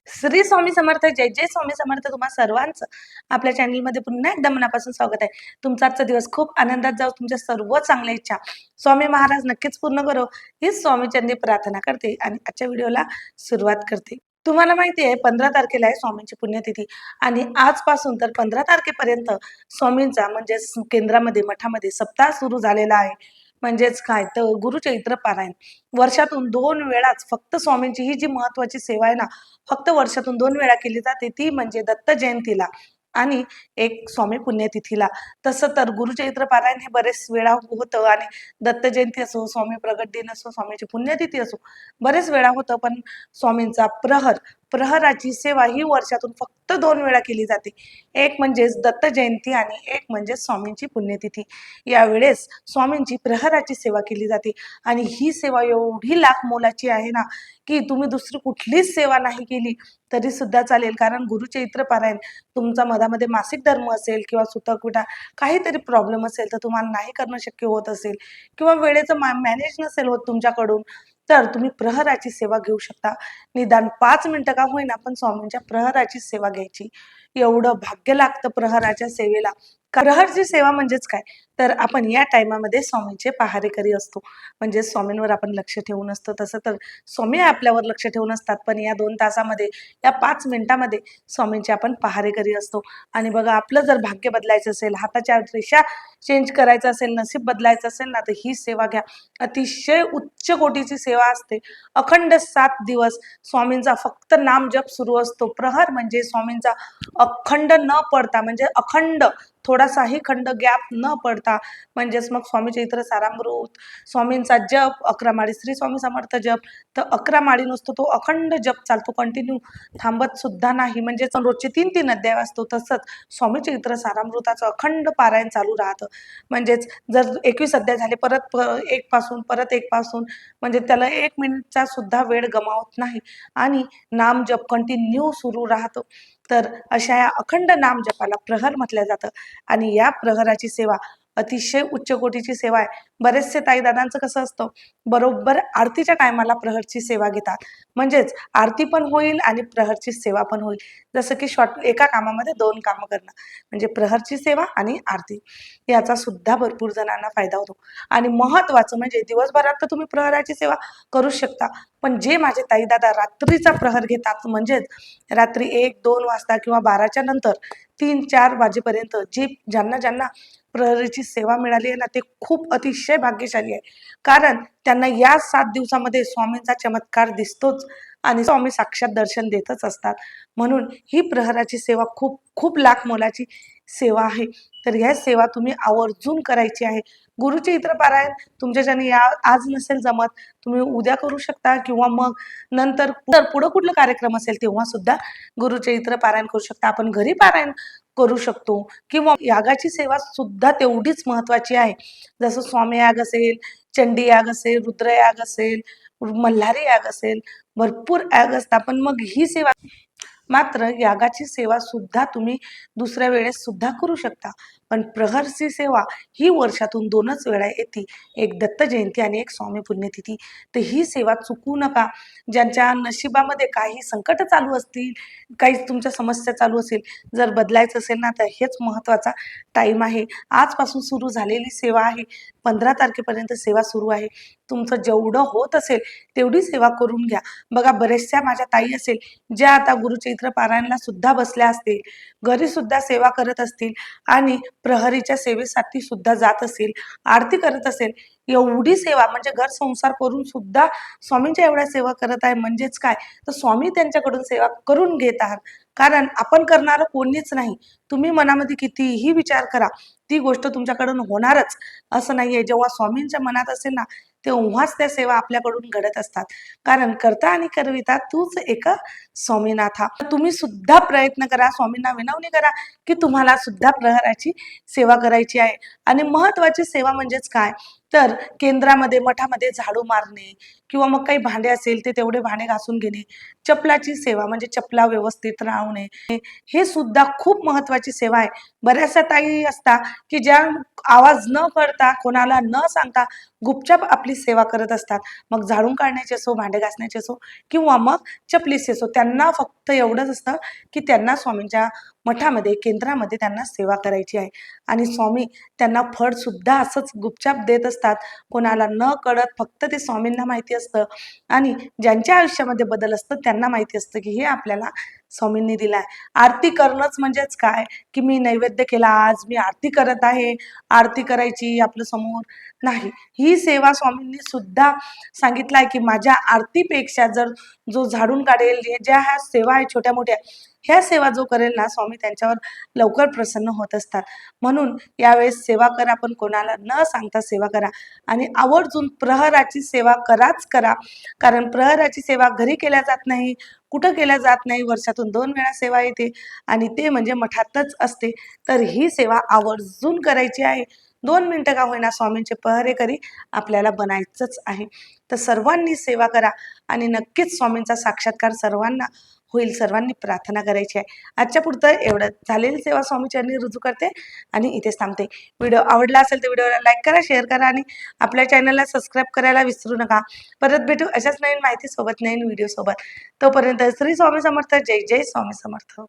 श्री स्वामी समर्थ. जय जय स्वामी समर्थ. तुम्हा सर्वांचं आपल्या चॅनलमध्ये पुन्हा एकदा मनापासून स्वागत आहे. तुमचा आजचा दिवस खूप आनंदात जाऊ. तुमच्या सर्व चांगल्या इच्छा स्वामी महाराज नक्कीच पूर्ण करो हीच स्वामीचरणी प्रार्थना करते आणि आजच्या व्हिडिओला सुरुवात करते. तुम्हाला माहिती आहे 15 तारखेला आहे स्वामींची पुण्यतिथी आणि आजपासून तर 15 तारखेपर्यंत स्वामींचा म्हणजे केंद्रामध्ये मठामध्ये सप्ताह सुरू झालेला आहे. म्हणजेच काय तर गुरुचरित्र पारायण वर्षातून 2 वेळाच फक्त स्वामींची ही जी महत्वाची सेवा आहे ना, फक्त वर्षातून 2 वेळा केली जाते ती म्हणजे दत्त जयंतीला आणि एक स्वामी पुण्यतिथीला. तसं तर गुरुचरित्र पारायण हे बरेच वेळा होतं आणि दत्त जयंती असो, स्वामी प्रगट दिन असो, स्वामीची पुण्यतिथी असो, बरेच वेळा होतं. पण स्वामींचा प्रहराची सेवा ही वर्षातून फक्त 2 वेळा केली जाते. एक म्हणजे दत्त जयंती आणि एक म्हणजे स्वामींची पुण्यतिथी. यावेळेस स्वामींची प्रहराची सेवा केली जाते आणि ही सेवा एवढी लाख मोलाची आहे ना, की तुम्ही दुसरी कुठलीच सेवा नाही केली तरी सुद्धा चालेल. कारण गुरुचरित्र पारायण तुमचा मधामध्ये मासिक धर्म असेल किंवा सुतक-विटा काहीतरी प्रॉब्लेम असेल तर तुम्हाला नाही करणं शक्य होत असेल किंवा वेळेचं मॅनेज नसेल होत तुमच्याकडून, तर तुम्ही प्रहराची सेवा घेऊ शकता. निदान 5 मिनिटं का होईना पण स्वामींच्या प्रहराची सेवा घ्यायची. एवढं भाग्य लागतं प्रहराच्या सेवेला. प्रहरची सेवा म्हणजेच काय तर आपण या टायमामध्ये स्वामींचे पहारेकरी असतो. म्हणजे स्वामींवर आपण लक्ष ठेवून असतो. तसं तर स्वामी आपल्यावर लक्ष ठेवून असतात, पण या 2 तासामध्ये या 5 मिनिटामध्ये स्वामींचे आपण पहारेकरी असतो. आणि बघा आपलं जर भाग्य बदलायचं असेल, हाताच्या रेषा चेंज करायचं असेल, नशीब बदलायचं असेल ना, तर ही सेवा घ्या. अतिशय उच्च कोटीची सेवा असते. अखंड 7 दिवस स्वामींचा फक्त नाम जप सुरू असतो. प्रहर म्हणजे स्वामींचा अखंड न पडता म्हणजे अखंड थोडासाही खंड गॅप न पडता म्हणजेच मग स्वामी चैत्र सारामृत स्वामींचा जप 11 माळी श्री स्वामी समर्थ जप तर 11 माळी नसतो, तो अखंड जप चालतो, कंटिन्यू थांबत सुद्धा नाही. म्हणजे रोजचे 3-3 अध्याय असतो. तसंच स्वामी चैत्र सारामृताचं अखंड पारायण चालू राहतं. म्हणजेच जर 21 अध्याय झाले परत एक पासून परत एक पासून म्हणजे त्याला 1 मिनिटचा सुद्धा वेळ गमावत नाही आणि नाम जप कंटिन्यू सुरू राहतो. तर अशा या अखंड नाम जपाला प्रहर म्हटलं जातं आणि या प्रहराची सेवा अतिशय उच्च कोटीची सेवा आहे. बरेचसे ताई दादांचं कसं असतं, बरोबर आरतीच्या टायमाला प्रहरची सेवा घेतात. म्हणजेच आरती पण होईल आणि प्रहरची सेवा पण होईल. जसं की एका कामामध्ये 2 कामं करणं म्हणजे प्रहरची सेवा आणि आरती, याचा सुद्धा भरपूर जणांना फायदा होतो. आणि महत्वाचं म्हणजे दिवसभरात तर तुम्ही प्रहराची सेवा करू शकता, पण जे माझे ताई दादा रात्रीचा प्रहर घेतात म्हणजेच रात्री 1-2 वाजता किंवा 12च्या नंतर 3-4 वाजेपर्यंत ज्यांना ज्यांना प्रहरीची सेवा मिळाली आहे ना, ते खूप अतिशय भाग्यशाली आहे. कारण त्यांना या 7 दिवसामध्ये स्वामींचा चमत्कार दिसतोच आणि स्वामी साक्षात दर्शन देतच असतात. म्हणून ही प्रहराची सेवा खूप खूप लाख मोलाची सेवा आहे. तर ह्या सेवा तुम्ही आवर्जून करायची आहे. गुरुचरित्र पारायण तुमच्याच्याने आज नसेल जमत, तुम्ही उद्या करू शकता किंवा मग नंतर पुढं कुठलं कार्यक्रम असेल तेव्हा सुद्धा गुरुचरित्र पारायण करू शकता. आपण घरी पारायण करू शकतो किंवा यागाची सेवा सुद्धा तेवढीच महत्वाची आहे. जसं स्वामी याग असेल, चंडी याग असेल, रुद्र याग असेल, मल्हारी याग असेल, भरपूर याग असतात. पण मग ही सेवा मात्र यागाची सेवा सुद्धा तुम्ही दुसऱ्या वेळेस सुद्धा करू शकता. पण प्रहरची सेवा ही वर्षातून 2च वेळा येते, एक दत्त जयंती आणि एक स्वामी पुण्यतिथी. तर ही सेवा चुकू नका. ज्यांच्या नशिबामध्ये काही संकट चालू असतील, काही तुमच्या समस्या चालू असेल, जर बदलायचं असेल ना, तर हेच महत्त्वाचा टाईम आहे. आजपासून सुरू झालेली सेवा आहे, 15 तारखेपर्यंत सेवा सुरू आहे. तुमचं जेवढं होत असेल तेवढी सेवा करून घ्या. बघा बऱ्याचशा माझ्या ताई असेल ज्या आता गुरुचरित्र पारायणला सुद्धा बसल्या असतील, घरी सुद्धा सेवा करत असतील आणि प्रहरीच्या सेवेसाठी सुद्धा जात असेल, आरती करत असेल. एवढी सेवा म्हणजे घर संसार करून सुद्धा स्वामींच्या एवढ्या सेवा करत आहे म्हणजेच काय तर स्वामी त्यांच्याकडून सेवा करून घेत आहात. कारण आपण करणारं कोणीच नाही. तुम्ही मनामध्ये कितीही विचार करा, ती गोष्ट तुमच्याकडून होणारच असं नाहीये. जेव्हा स्वामींच्या मनात असेल ना, तेव्हाच त्या सेवा आपल्याकडून घडत असतात. कारण करता आणि करविता तूच एक स्वामीनाथा. तुम्ही सुद्धा प्रयत्न करा, स्वामींना विनवणी करा की तुम्हाला सुद्धा प्रहराची सेवा करायची आहे. आणि महत्वाची सेवा म्हणजेच काय तर केंद्रामध्ये मठामध्ये झाडू मारणे किंवा मग काही भांडे असेल ते तेवढे भांडे घासून घेणे, चपलाची सेवा म्हणजे चपला व्यवस्थित राहणे, हे सुद्धा खूप महत्वाची सेवा आहे. बऱ्याचशा ताई असतात की ज्या आवाज न करता कोणाला न सांगता गुपचाप आपली सेवा करत असतात. मग झाडून काढण्याची असो, भांडे घासण्याची असो किंवा मग चपलीची असो, त्यांना फक्त एवढंच असतं की त्यांना स्वामींच्या मठामध्ये केंद्रामध्ये त्यांना सेवा करायची आहे आणि स्वामी त्यांना फळ सुद्धा असंच गुपचाप देत असतात. कोणाला न कळत, फक्त ते स्वामींना माहिती असतं आणि ज्यांच्या आयुष्यामध्ये बदल असतं त्यांना माहिती असतं की हे आपल्याला स्वामींनी दिलं आहे. आरती करणंच म्हणजेच काय, की मी नैवेद्य केला, आज मी आरती करत आहे, आरती करायची आपलं समोर नाही. ही सेवा स्वामींनी सुद्धा सांगितलं आहे की माझ्या आरतीपेक्षा जर जो झाडून काढेल, ज्या ह्या सेवा आहेत छोट्या मोठ्या, ह्या सेवा जो करेल ना स्वामी त्यांच्यावर लवकर प्रसन्न होत असतात. म्हणून यावेळेस सेवा करा, पण कोणाला न सांगता सेवा करा आणि आवर्जून प्रहराची सेवा कराच करा. कारण प्रहराची सेवा घरी केल्या जात नाही, कुठं केल्या जात नाही. वर्षातून 2 वेळा सेवा येते आणि ते म्हणजे मठातच असते. तर ही सेवा आवर्जून करायची आहे. 2 मिनिटं का होईना स्वामींचे पहरेकरी आपल्याला बनायचंच आहे. तर सर्वांनी सेवा करा आणि नक्कीच स्वामींचा साक्षात्कार सर्वांना होईल. सर्वांनी प्रार्थना करायची आहे. आजच्या पुरतं एवढं. झालेली सेवा स्वामीचरणी रुजू करते आणि इथेच थांबते. व्हिडिओ आवडला असेल तर व्हिडिओला लाईक करा, शेअर करा आणि आपल्या चॅनलला सबस्क्राईब करायला विसरू नका. परत भेटू अशाच नवीन माहितीसोबत, नवीन व्हिडिओसोबत. तोपर्यंत श्री स्वामी समर्थ. जय जय स्वामी समर्थ.